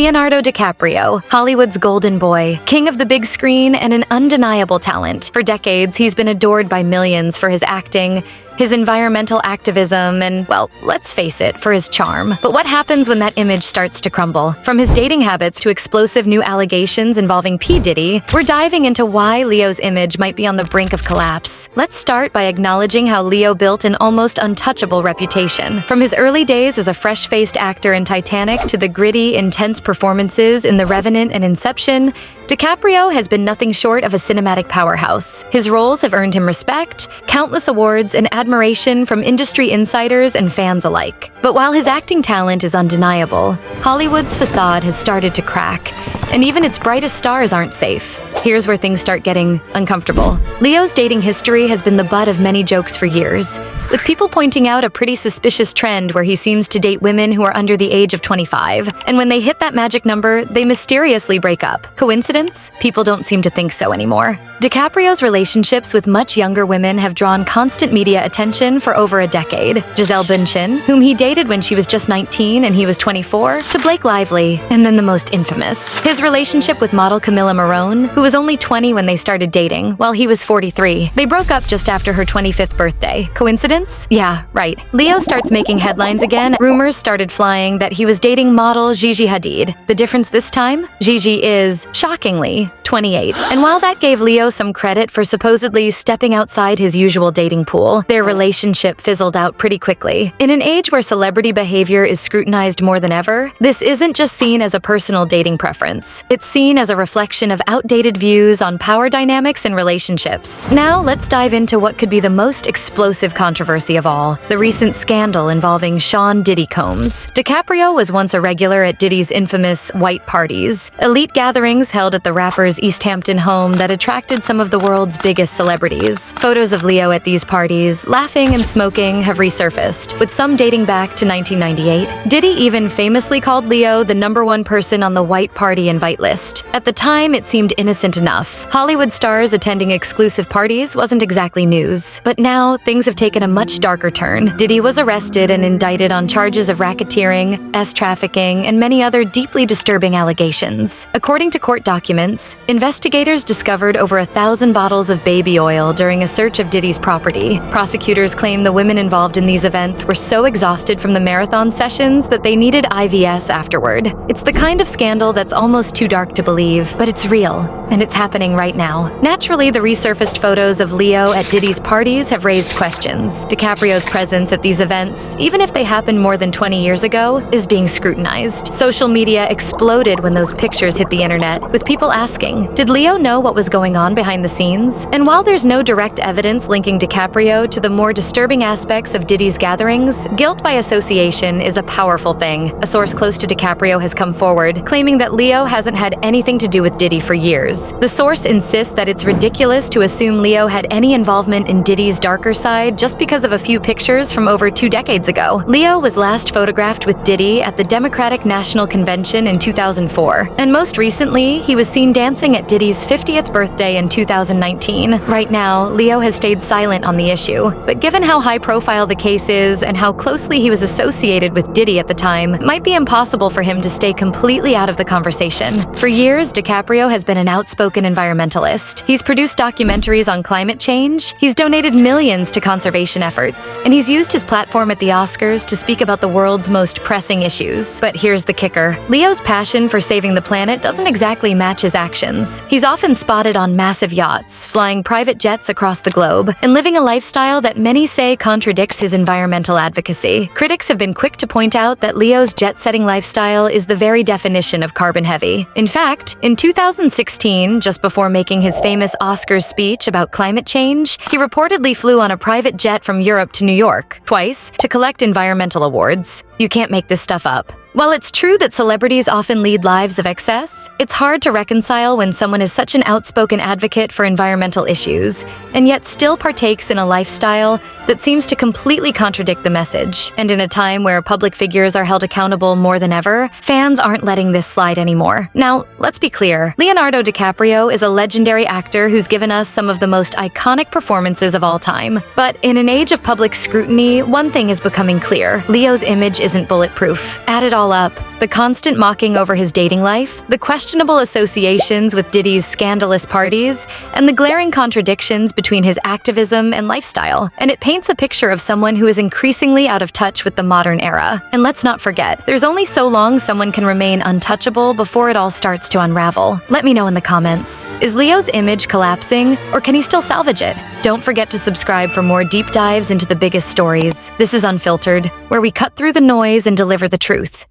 Leonardo DiCaprio, Hollywood's golden boy, king of the big screen and an undeniable talent. For decades, he's been adored by millions for his acting, his environmental activism, and, well, let's face it, for his charm. But what happens when that image starts to crumble? From his dating habits to explosive new allegations involving P. Diddy, we're diving into why Leo's image might be on the brink of collapse. Let's start by acknowledging how Leo built an almost untouchable reputation. From his early days as a fresh-faced actor in Titanic to the gritty, intense performances in The Revenant and Inception, DiCaprio has been nothing short of a cinematic powerhouse. His roles have earned him respect, countless awards, and admiration from industry insiders and fans alike. But while his acting talent is undeniable, Hollywood's facade has started to crack, and even its brightest stars aren't safe. Here's where things start getting uncomfortable. Leo's dating history has been the butt of many jokes for years, with people pointing out a pretty suspicious trend where he seems to date women who are under the age of 25, and when they hit that magic number, they mysteriously break up. Coincidence? People don't seem to think so anymore. DiCaprio's relationships with much younger women have drawn constant media attention for over a decade. Gisele Bündchen, whom he dated when she was just 19 and he was 24, to Blake Lively, and then the most infamous, his relationship with model Camilla Morrone, who was only 20 when they started dating, while he was 43. They broke up just after her 25th birthday. Coincidence? Yeah, right. Leo starts making headlines again. Rumors started flying that he was dating model Gigi Hadid. The difference this time? Gigi is, shockingly, 28. And while that gave Leo some credit for supposedly stepping outside his usual dating pool, their relationship fizzled out pretty quickly. In an age where celebrity behavior is scrutinized more than ever, this isn't just seen as a personal dating preference. It's seen as a reflection of outdated views on power dynamics and relationships. Now, let's dive into what could be the most explosive controversy of all, the recent scandal involving Sean Diddy Combs. DiCaprio was once a regular at Diddy's infamous white parties, elite gatherings held at the rapper's East Hampton home that attracted some of the world's biggest celebrities. Photos of Leo at these parties, laughing and smoking, have resurfaced, with some dating back to 1998. Diddy even famously called Leo the #1 person on the white party invite list. At the time, it seemed innocent enough. Hollywood stars attending exclusive parties wasn't exactly news. But now, things have taken a much darker turn. Diddy was arrested and indicted on charges of racketeering, trafficking, and many other deeply disturbing allegations. According to court documents, investigators discovered over 1,000 bottles of baby oil during a search of Diddy's property. Prosecutors claim the women involved in these events were so exhausted from the marathon sessions that they needed IVs afterward. It's the kind of scandal that's almost too dark to believe, but it's real, and it's happening right now. Naturally, the resurfaced photos of Leo at Diddy's parties have raised questions. DiCaprio's presence at these events, even if they happened more than 20 years ago, is being scrutinized. Social media exploded when those pictures hit the internet, with people asking, did Leo know what was going on behind the scenes? And while there's no direct evidence linking DiCaprio to the more disturbing aspects of Diddy's gatherings, guilt by association is a powerful thing. A source close to DiCaprio has come forward, claiming that Leo hasn't had anything to do with Diddy for years. The source insists that it's ridiculous to assume Leo had any involvement in Diddy's darker side just because of a few pictures from over 2 decades ago. Leo was last photographed with Diddy at the Democratic National Convention in 2004, and most recently, he was seen dancing at Diddy's 50th birthday in 2019. Right now, Leo has stayed silent on the issue, but given how high-profile the case is and how closely he was associated with Diddy at the time, it might be impossible for him to stay completely out of the conversation. For years, DiCaprio has been an outspoken environmentalist. He's produced documentaries on climate change, he's donated millions to conservation efforts, and he's used his platform at the Oscars to speak about the world's most pressing issues. But here's the kicker. Leo's passion for saving the planet doesn't exactly match his actions. He's often spotted on massive yachts, flying private jets across the globe, and living a lifestyle that many say contradicts his environmental advocacy. Critics have been quick to point out that Leo's jet-setting lifestyle is the very definition of carbon-heavy. In fact, in 2016, just before making his famous Oscars speech about climate change, he reportedly flew on a private jet from Europe to New York, twice, to collect environmental awards. You can't make this stuff up. While it's true that celebrities often lead lives of excess, it's hard to reconcile when someone is such an outspoken advocate for environmental issues, and yet still partakes in a lifestyle that seems to completely contradict the message. And in a time where public figures are held accountable more than ever, fans aren't letting this slide anymore. Now, let's be clear. Leonardo DiCaprio is a legendary actor who's given us some of the most iconic performances of all time. But in an age of public scrutiny, one thing is becoming clear. Leo's image isn't bulletproof. Add it all all up, the constant mocking over his dating life, the questionable associations with Diddy's scandalous parties, and the glaring contradictions between his activism and lifestyle. And it paints a picture of someone who is increasingly out of touch with the modern era. And let's not forget, there's only so long someone can remain untouchable before it all starts to unravel. Let me know in the comments. Is Leo's image collapsing, or can he still salvage it? Don't forget to subscribe for more deep dives into the biggest stories. This is Unfiltered, where we cut through the noise and deliver the truth.